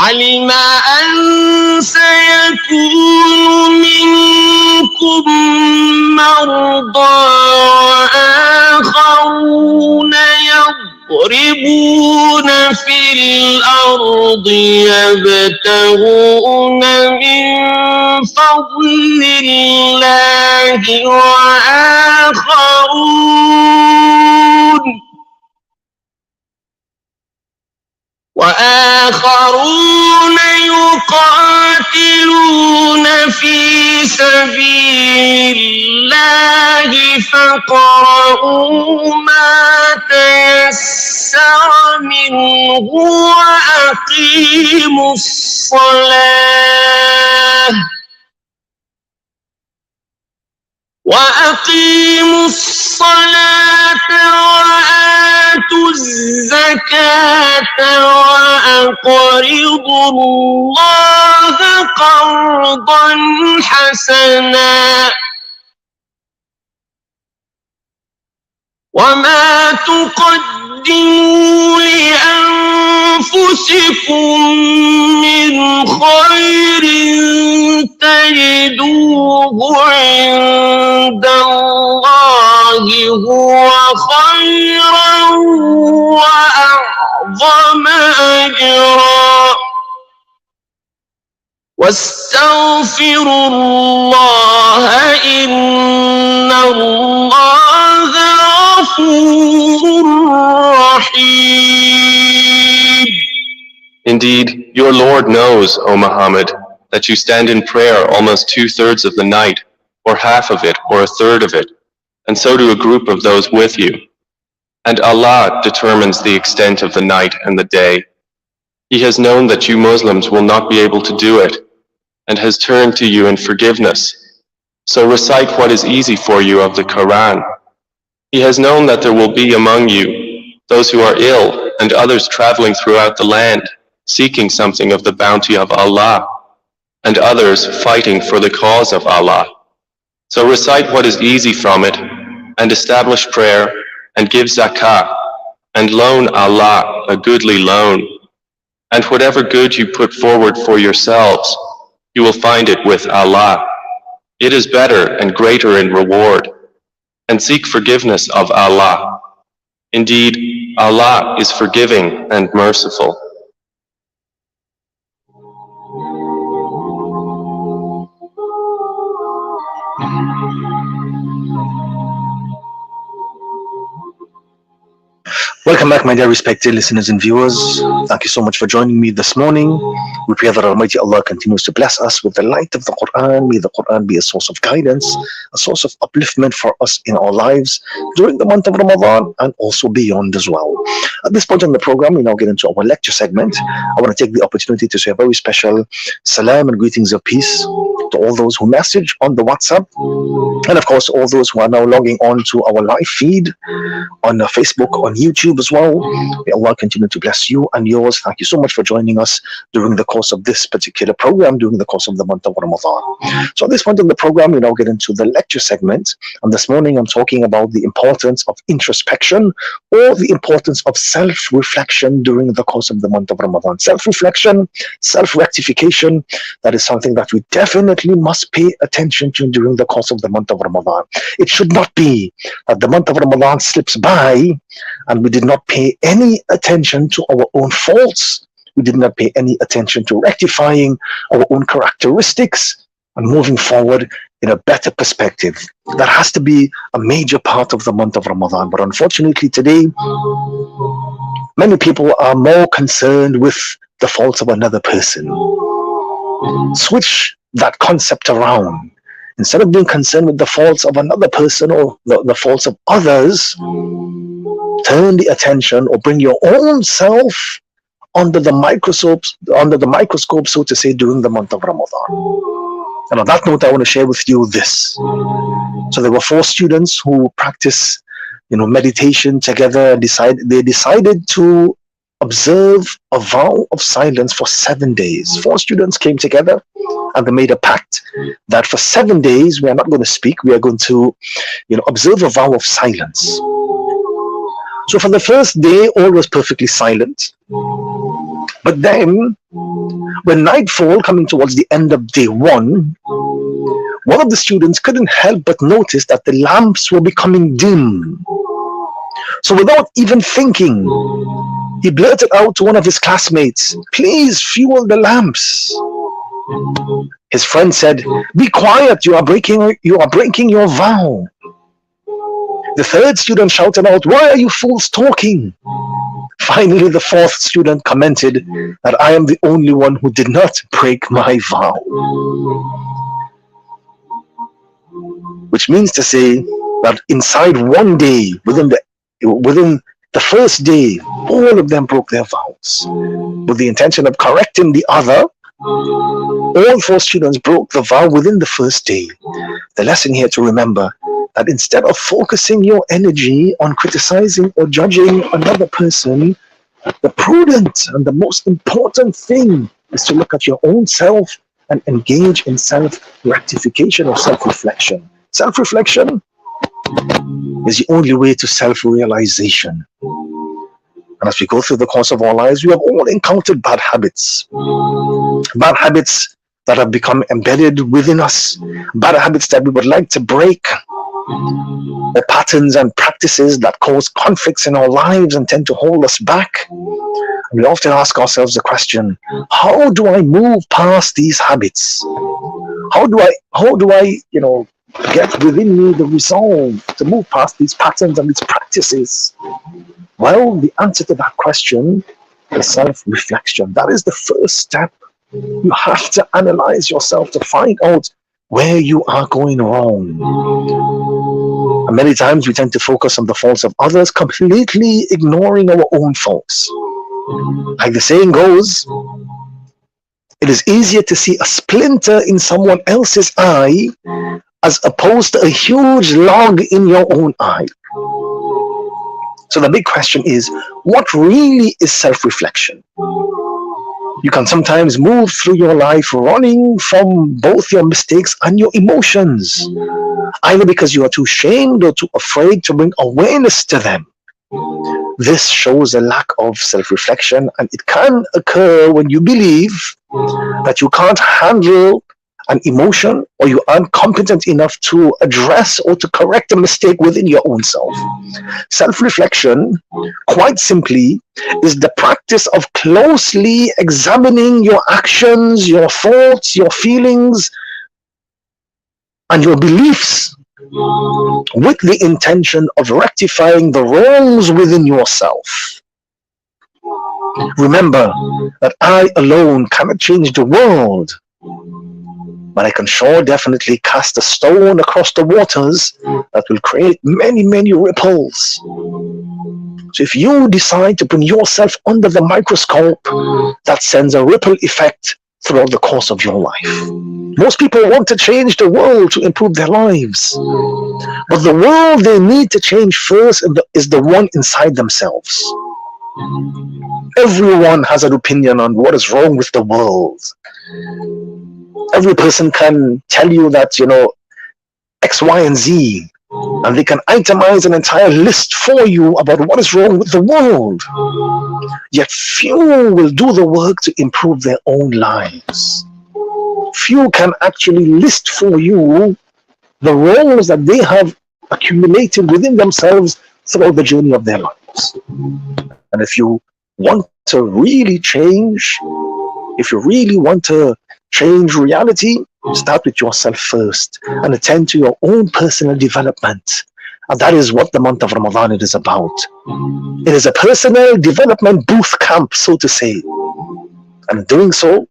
علم أن سيكون منكم مرضى وآخرون يضربون في الأرض يبتغون من فضل الله وآخرون يقاتلون في سبيل الله فاقرؤوا ما تيسر منه وأقيموا الصلاة وآتوا الزكاة وأقرضوا الله قرضا حسنا وما تقدموا لأنفسكم من خير تجدوه عند الله هو خيرا وأعظم أجرا واستغفروا الله إن الله غفور رحيم. Indeed, your Lord knows, O Muhammad, that you stand in prayer almost 2/3 of the night, or half of it, or 1/3 of it, and so do a group of those with you. And Allah determines the extent of the night and the day. He has known that you Muslims will not be able to do it, and has turned to you in forgiveness. So recite what is easy for you of the Quran. He has known that there will be among you those who are ill and others traveling throughout the land, seeking something of the bounty of Allah, and others fighting for the cause of Allah. So recite what is easy from it, and establish prayer, and give zakah, and loan Allah a goodly loan. And whatever good you put forward for yourselves, you will find it with Allah. It is better and greater in reward. And seek forgiveness of Allah. Indeed, Allah is forgiving and merciful. Welcome back, my dear respected listeners and viewers. Thank you so much for joining me this morning. We pray that Almighty Allah continues to bless us with the light of the Quran. May the Quran be a source of guidance, a source of upliftment for us in our lives during the month of Ramadan and also beyond as well. At this point in the program, we now get into our lecture segment. I want to take the opportunity to say a very special salam and greetings of peace to all those who message on the WhatsApp, and of course all those who are now logging on to our live feed on Facebook, on YouTube as well. May Allah continue to bless you and yours. Thank you so much for joining us during the course of this particular program, during the course of the month of Ramadan. So at this point in the program, we now get into the lecture segment. And this morning I'm talking about the importance of introspection, or the importance of self-reflection during the course of the month of Ramadan. Self-reflection, self-rectification, that is something that we definitely must pay attention to during the course of the month of Ramadan. It should not be that the month of Ramadan slips by and we did not pay any attention to our own faults. We did not pay any attention to rectifying our own characteristics and moving forward in a better perspective. That has to be a major part of the month of Ramadan. But unfortunately today, many people are more concerned with the faults of another person. Switch that concept around. Instead of being concerned with the faults of another person or the faults of others, turn the attention or bring your own self under the microscope, so to say, during the month of Ramadan. And on that note, I want to share with you this. So there were 4 students who practice, meditation together. They decided to observe a vow of silence for 7 days. 4 students came together and they made a pact that for 7 days we are not going to speak. We are going to, observe a vow of silence. So for the first day, all was perfectly silent. But then, when nightfall coming towards the end of day one of the students couldn't help but notice that the lamps were becoming dim. So without even thinking, he blurted out to one of his classmates, "Please fuel the lamps." His friend said, "Be quiet, you are breaking your vow." The third student shouted out, "Why are you fools talking?" Finally, the fourth student commented that I am the only one who did not break my vow. Which means to say that inside one day, within the first day, all of them broke their vows. With the intention of correcting the other, all four students broke the vow within the first day. The lesson here to remember that instead of focusing your energy on criticizing or judging another person, the prudent and the most important thing is to look at your own self and engage in self-rectification or self-reflection. Self-reflection is the only way to self-realization. And as we go through the course of our lives, we have all encountered bad habits. Bad habits that have become embedded within us. Bad habits that we would like to break. Or patterns and practices that cause conflicts in our lives and tend to hold us back. And we often ask ourselves the question, how do I move past these habits? How do I, get within me the resolve to move past these patterns and these practices? Well, the answer to that question is self-reflection. That is the first step. You have to analyze yourself to find out where you are going wrong. And many times we tend to focus on the faults of others, completely ignoring our own faults. Like the saying goes, it is easier to see a splinter in someone else's eye as opposed to a huge log in your own eye. So the big question is, what really is self-reflection? You can sometimes move through your life running from both your mistakes and your emotions, either because you are too ashamed or too afraid to bring awareness to them. This shows a lack of self-reflection, and it can occur when you believe that you can't handle an emotion or you aren't competent enough to address or to correct a mistake within your own self. Self-reflection, quite simply, is the practice of closely examining your actions, your thoughts, your feelings, and your beliefs with the intention of rectifying the wrongs within yourself. Remember that I alone cannot change the world, but I can sure definitely cast a stone across the waters that will create many, many ripples. So if you decide to bring yourself under the microscope, that sends a ripple effect throughout the course of your life. Most people want to change the world to improve their lives, but the world they need to change first is the one inside themselves. Everyone has an opinion on what is wrong with the world. Every person can tell you that, X, Y, and Z, and they can itemize an entire list for you about what is wrong with the world. Yet few will do the work to improve their own lives. Few can actually list for you the wrongs that they have accumulated within themselves throughout the journey of their lives. And if you want to really change, if you really want to change reality, start with yourself first and attend to your own personal development. And that is what the month of Ramadan is about. It is a personal development booth camp, so to say. And in doing so,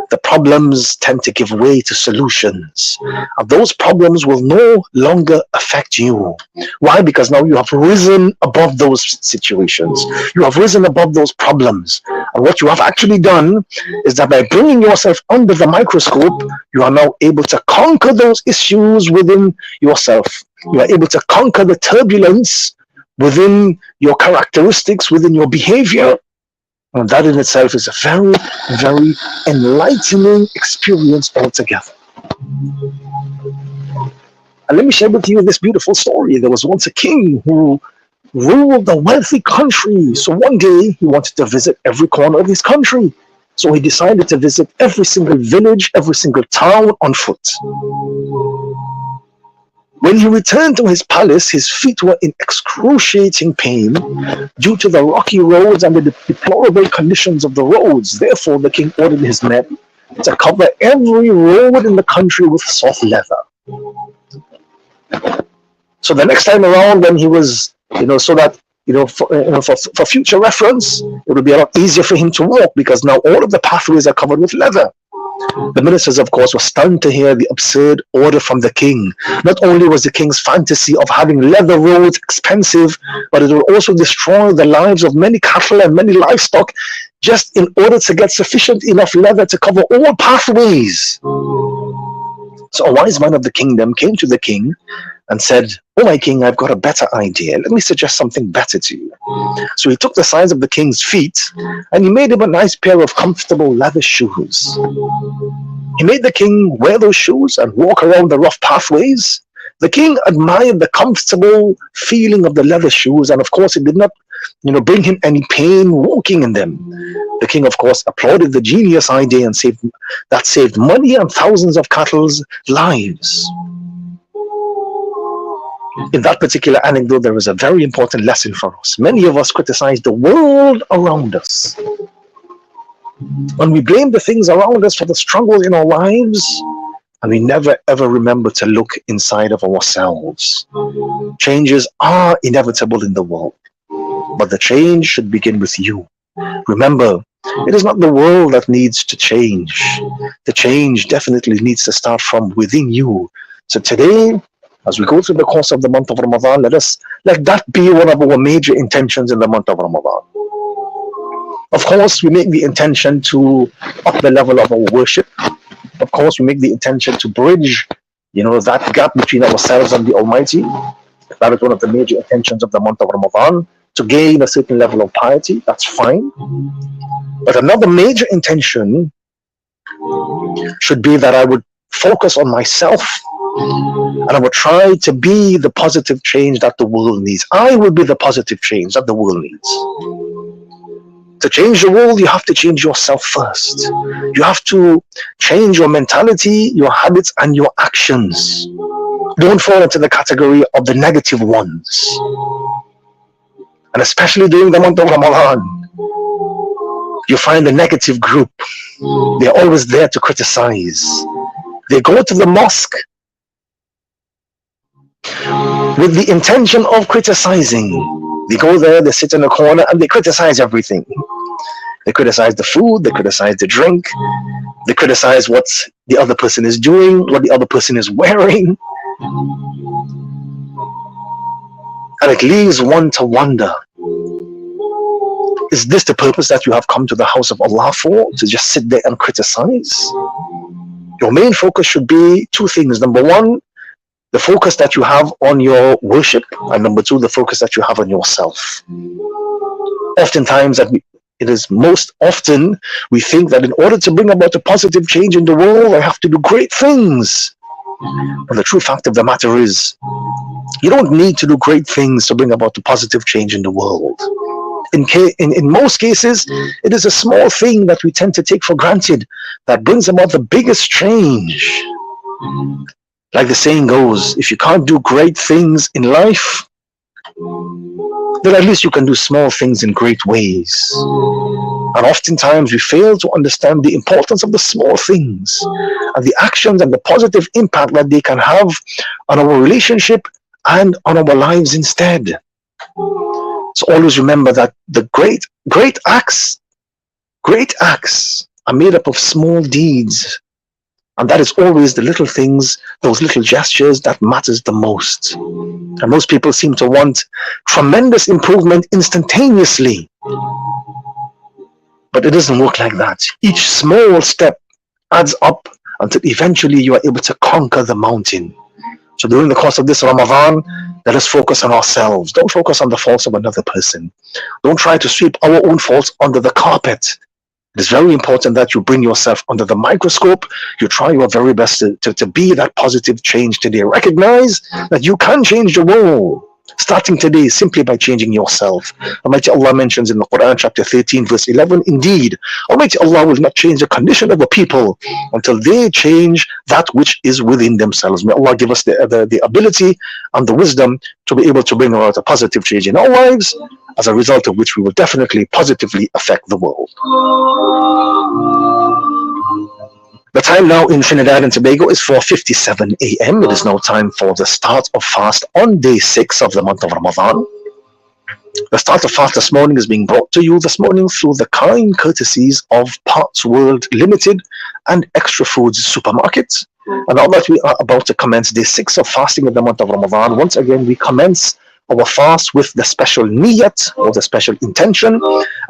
the problems tend to give way to solutions. And those problems will no longer affect you. Why? Because now you have risen above those situations. You have risen above those problems. And what you have actually done is that by bringing yourself under the microscope, you are now able to conquer those issues within yourself. You are able to conquer the turbulence within your characteristics, within your behavior. And that in itself is a very, very enlightening experience altogether. And let me share with you this beautiful story. There was once a king who ruled a wealthy country. So one day he wanted to visit every corner of his country. So he decided to visit every single village, every single town on foot. When he returned to his palace, his feet were in excruciating pain due to the rocky roads and the deplorable conditions of the roads. Therefore, the king ordered his men to cover every road in the country with soft leather. So the next time around, when he was, so that, for future reference, it would be a lot easier for him to walk, because now all of the pathways are covered with leather. The ministers, of course, were stunned to hear the absurd order from the king. Not only was the king's fantasy of having leather roads expensive, but it would also destroy the lives of many cattle and many livestock, just in order to get sufficient enough leather to cover all pathways. So a wise man of the kingdom came to the king and said, "Oh, my king, I've got a better idea. Let me suggest something better to you." So he took the size of the king's feet and he made him a nice pair of comfortable leather shoes. He made the king wear those shoes and walk around the rough pathways. The king admired the comfortable feeling of the leather shoes, and of course it did not, bring him any pain walking in them. The king, of course, applauded the genius idea and saved money and thousands of cattle's lives. In that particular anecdote, there is a very important lesson for us. Many of us criticize the world around us. When we blame the things around us for the struggles in our lives, and we never ever remember to look inside of ourselves. Changes are inevitable in the world, but the change should begin with you. Remember, it is not the world that needs to change. The change definitely needs to start from within you. So today, as we go through the course of the month of Ramadan, let that be one of our major intentions in the month of Ramadan. Of course, we make the intention to up the level of our worship. Of course, we make the intention to bridge, that gap between ourselves and the Almighty. That is one of the major intentions of the month of Ramadan, to gain a certain level of piety. That's fine. But another major intention should be that I would focus on myself, and I would try to be the positive change that the world needs. I will be the positive change that the world needs. To change the world, you have to change yourself first. You have to change your mentality, your habits, and your actions. Don't fall into the category of the negative ones. And especially during the month of Ramadan, you find the negative group. They're always there to criticize. They go to the mosque with the intention of criticizing. They go there, they sit in a corner, and they criticize everything. They criticize the food, they criticize the drink, they criticize what the other person is doing, what the other person is wearing. And it leaves one to wonder, is this the purpose that you have come to the house of Allah for? To just sit there and criticize? Your main focus should be two things. Number one, the focus that you have on your worship, and number two, the focus that you have on yourself. Oftentimes, it is most often we think that in order to bring about a positive change in the world, I have to do great things. But the true fact of the matter is, you don't need to do great things to bring about a positive change in the world. In most cases, it is a small thing that we tend to take for granted that brings about the biggest change. Like the saying goes, if you can't do great things in life, then at least you can do small things in great ways. And oftentimes we fail to understand the importance of the small things and the actions and the positive impact that they can have on our relationship and on our lives instead. So always remember that the great acts are made up of small deeds. And that is always the little things, those little gestures that matters the most. And most people seem to want tremendous improvement instantaneously. But it doesn't work like that. Each small step adds up until eventually you are able to conquer the mountain. So during the course of this Ramadan, let us focus on ourselves. Don't focus on the faults of another person. Don't try to sweep our own faults under the carpet. It is very important that you bring yourself under the microscope. You try your very best to be that positive change today. Recognize that you can change the world. Starting today, simply by changing yourself. Almighty Allah mentions in the Quran, chapter 13, verse 11, indeed, Almighty Allah will not change the condition of the people until they change that which is within themselves. May Allah give us the ability and the wisdom to be able to bring about a positive change in our lives, as a result of which we will definitely positively affect the world. The time now in Trinidad and Tobago is 4:57 a.m. It is now time for the start of fast on day 6 of the month of Ramadan. The start of fast this morning is being brought to you this morning through the kind courtesies of Parts World Limited and Extra Foods Supermarkets. And now that we are about to commence day 6 of fasting in the month of Ramadan, once again we commence our fast with the special niyat, or the special intention,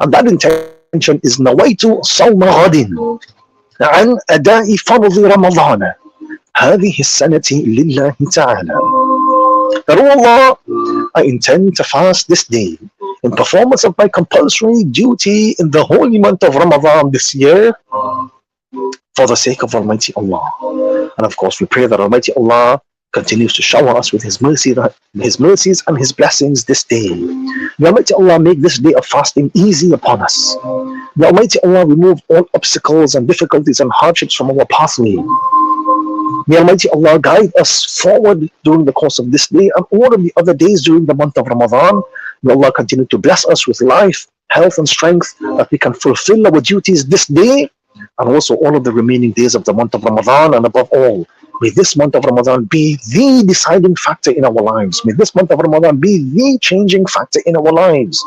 and that intention is nawaitu sawma ghadin عن أداء فرض رمضان هذه السنة لله تعالى. That, oh Allah, I intend to fast this day in performance of my compulsory duty in the holy month of Ramadan this year for the sake of Almighty Allah. And of course we pray that Almighty Allah continues to shower us with His mercies and His blessings this day. May Almighty Allah make this day of fasting easy upon us. May Almighty Allah remove all obstacles and difficulties and hardships from our pathway. May Almighty Allah guide us forward during the course of this day and all of the other days during the month of Ramadan. May Allah continue to bless us with life, health and strength, that we can fulfill our duties this day and also all of the remaining days of the month of Ramadan. And above all, may this month of Ramadan be the deciding factor in our lives. May this month of Ramadan be the changing factor in our lives.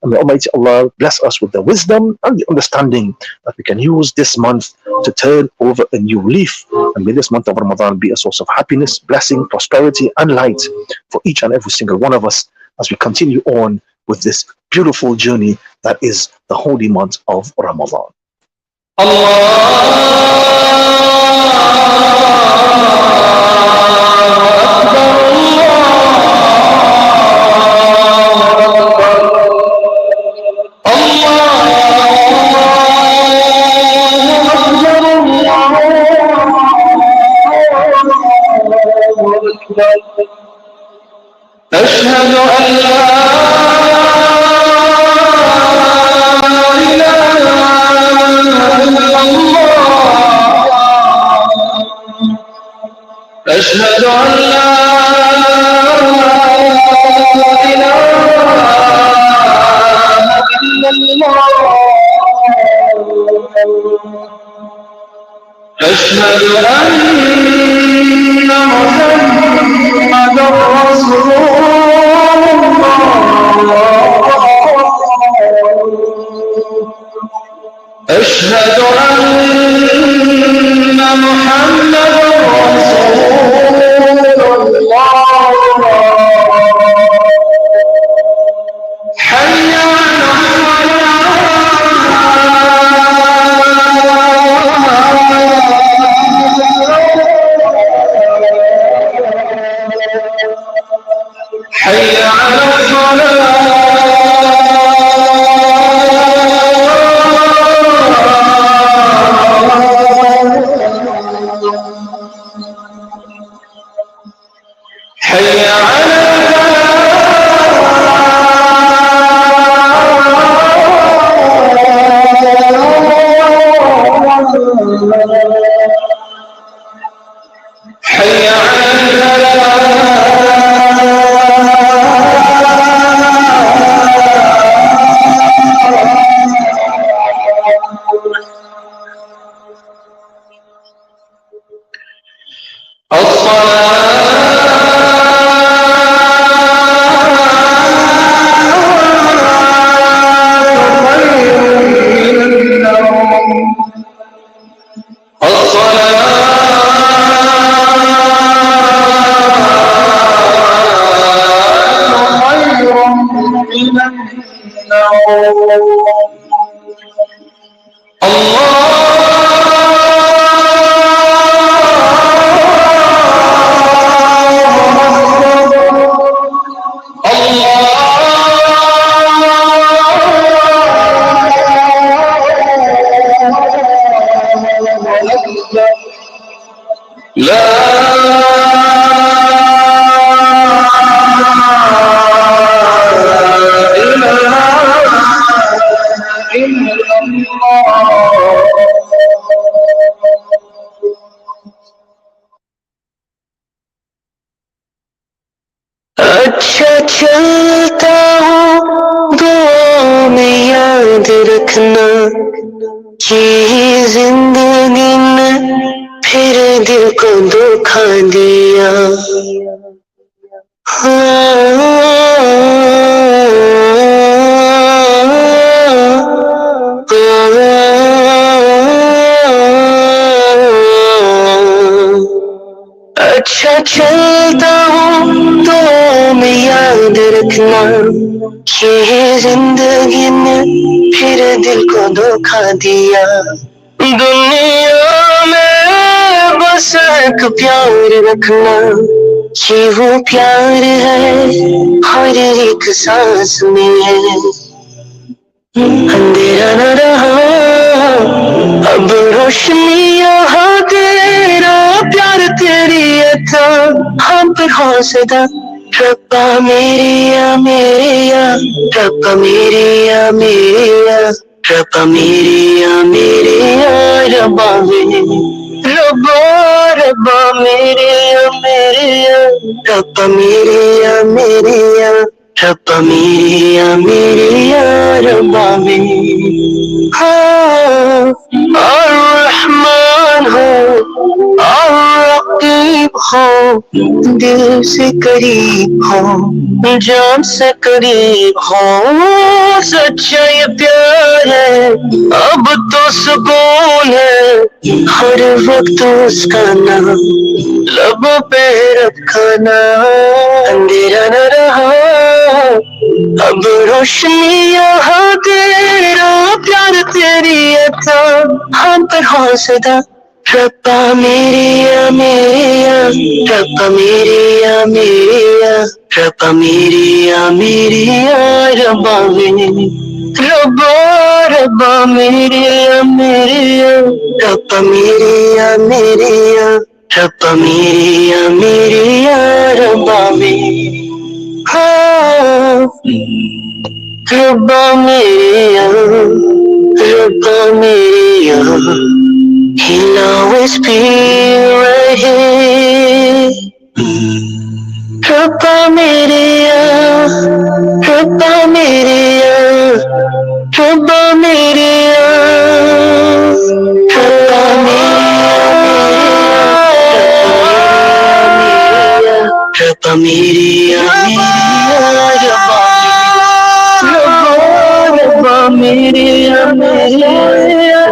And may Almighty Allah bless us with the wisdom and the understanding that we can use this month to turn over a new leaf. And may this month of Ramadan be a source of happiness, blessing, prosperity, and light for each and every single one of us as we continue on with this beautiful journey that is the holy month of Ramadan. أشهد أن لا إله إلا الله أشهد أن لا إله إلا الله أشهد أن محمدا رسول الله أشهد أن محمدا رسول الله حي على حي على حي على حي لا اچھا چلتا ہوں دعا میں یاد رکھنا کہ زندگی نے پھر دل کو دھوکا دیا اچھا چلتا ہوں تو میں یاد رکھنا کہ زندگی نے پھر دل کو دھوکا دیا دنیا میں بس ایک پیار رکھنا کہ وہ پیار ہے ہر ایک سانس میں ہے اندھیرا نہ رہا اب روشنی یہاں تیرا پیار تیری عطا ہم پر حوصلہ ربا میری یا میری یا ربا میری یا میری یا ربا میری یا میری یا ربا میری ربا ربا میری یا میری یا ربا میری یا میری یا ربا میری یا میری یا ربا میری ہاں الرحمن ہو الرقیب ہو دل سے قریب ہو جان سے قریب ہو سچا یہ پیار ہے اب تو سکون ہے ہر وقت اس کا نام لبوں پہ رکھنا اندھیرا نہ رہا اب روشنی یہاں تیرا پیار تیری عطا ہم پر حوصلہ ربا میری یا میری یا ربا میری یا میری یا ربا میری یا میری یا ربا میری ربا ربا میری یا میری یا ربا میری یا میری یا ربا میری یا میری یا ربا میری ہاں ربا میری یا ربا میری یا He'll always be right here. Rabba Meriya, Rabba Meriya, Rabba Meriya, Rabba Meriya, Rabba Meriya, Rabba Meriya,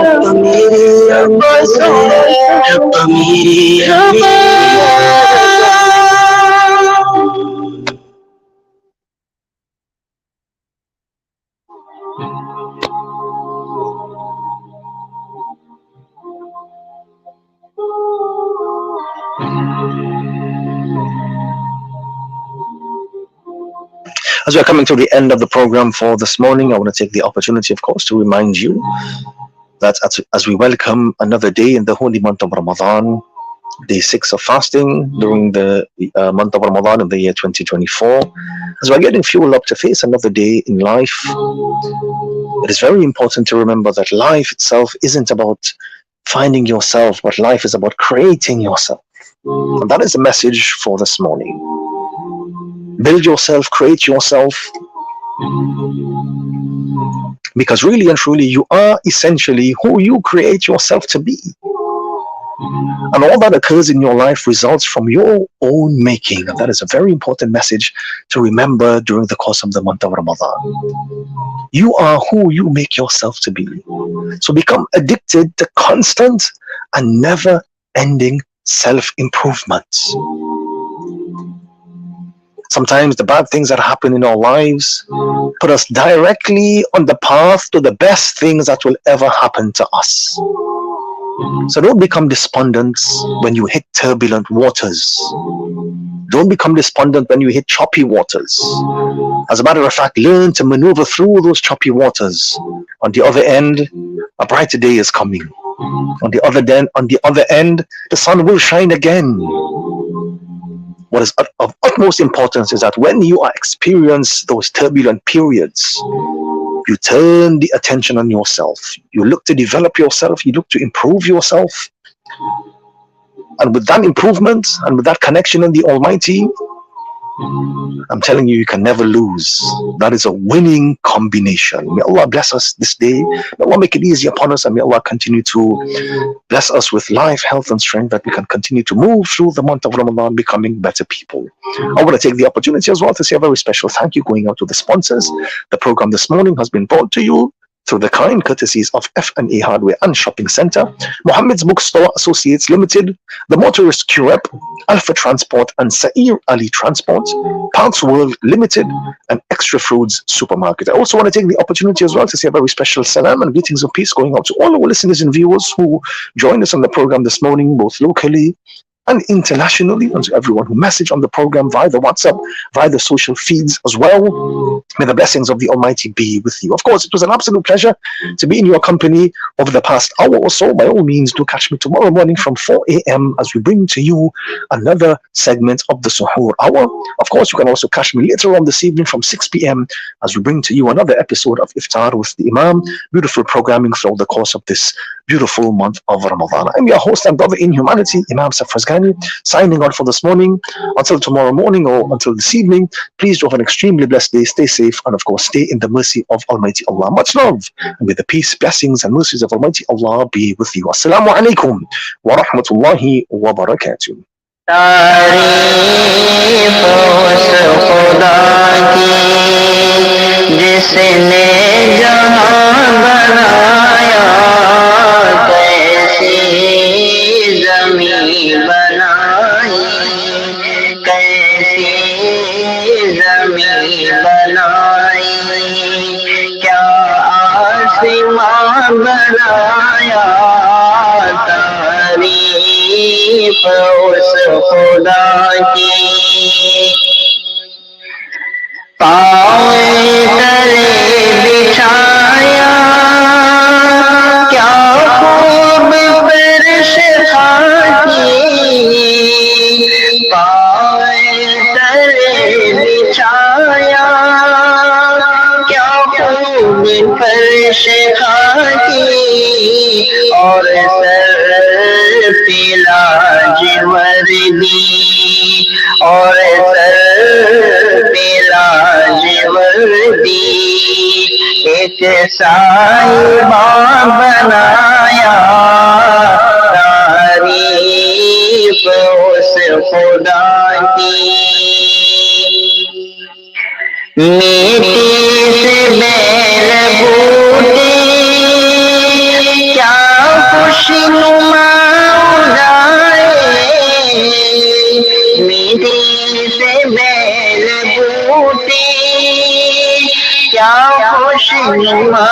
Rabba Meriya, Rabba Meriya, As we are coming to the end of the program for this morning, I want to take the opportunity, of course, to remind you that as we welcome another day in the holy month of Ramadan, day 6 of fasting during the month of Ramadan in the year 2024, as we're getting fuel up to face another day in life, it is very important to remember that life itself isn't about finding yourself, but life is about creating yourself. And that is the message for this morning. Build yourself, create yourself, because really and truly you are essentially who you create yourself to be. And all that occurs in your life results from your own making. And that is a very important message to remember during the course of the month of Ramadan. You are who you make yourself to be. So become addicted to constant and never-ending self-improvement. Sometimes the bad things that happen in our lives put us directly on the path to the best things that will ever happen to us. So don't become despondent when you hit turbulent waters. Don't become despondent when you hit choppy waters. As a matter of fact, learn to maneuver through those choppy waters. On the other end, a brighter day is coming. On the other end, the sun will shine again. What is of utmost importance is that when you are experiencing those turbulent periods, You turn the attention on yourself. You look to develop yourself. You look to improve yourself. And with that improvement and with that connection in the Almighty, I'm telling you, you can never lose. That is a winning combination. May Allah bless us this day. May Allah make it easy upon us, and may Allah continue to bless us with life, health, and strength, that we can continue to move through the month of Ramadan becoming better people. I want to take the opportunity as well to say a very special thank you going out to the sponsors. The program this morning has been brought to you through the kind courtesies of F&A Hardware and Shopping Center, Muhammad's Bookstore Associates Limited, The Motorist QREP, Alpha Transport and Sa'ir Ali Transport, Parks World Limited, and Extra Foods Supermarket. I also want to take the opportunity as well to say a very special salam and greetings of peace going out to all our listeners and viewers who joined us on the program this morning, both locally and internationally, and to everyone who messaged on the program via the WhatsApp, via the social feeds as well. May the blessings of the Almighty be with you. Of course, it was an absolute pleasure to be in your company over the past hour or so. By all means, do catch me tomorrow morning from 4 a.m. as we bring to you another segment of the Suhoor Hour. Of course, you can also catch me later on this evening from 6 p.m. as we bring to you another episode of Iftar with the Imam. Beautiful programming throughout the course of this beautiful month of Ramadan. I'm your host and brother in humanity, Imam Safrazgani, signing on for this morning. Until tomorrow morning or until this evening, please do have an extremely blessed day. Stay safe and of course stay in the mercy of Almighty Allah. Much love, and may the peace, blessings and mercies of Almighty Allah be with you. Assalamu alaikum wa rahmatullahi wa barakatuh. तारीफ उस खुदा की जिसने जहां बनाया, कैसी ज़मीं बनाई, कैसी ज़मीं बनाई, क्या आसमां बनाया। तारीफ उस खुदा की। पाँव तले बिछाया, क्या खूब फर्श खाकी, पाँव तले बिछाया, क्या खूब फर्श खाकी, और सर पे लाजवर्दी, और सर पे लाजवर्दी, एक साहिबा बनाया। तारीफ उस खुदा की। मिट्टी से बैल बूटे, क्या खुशनुमा उड़ाए, मिट्टी से बैल बूटे, क्या खुशनुमा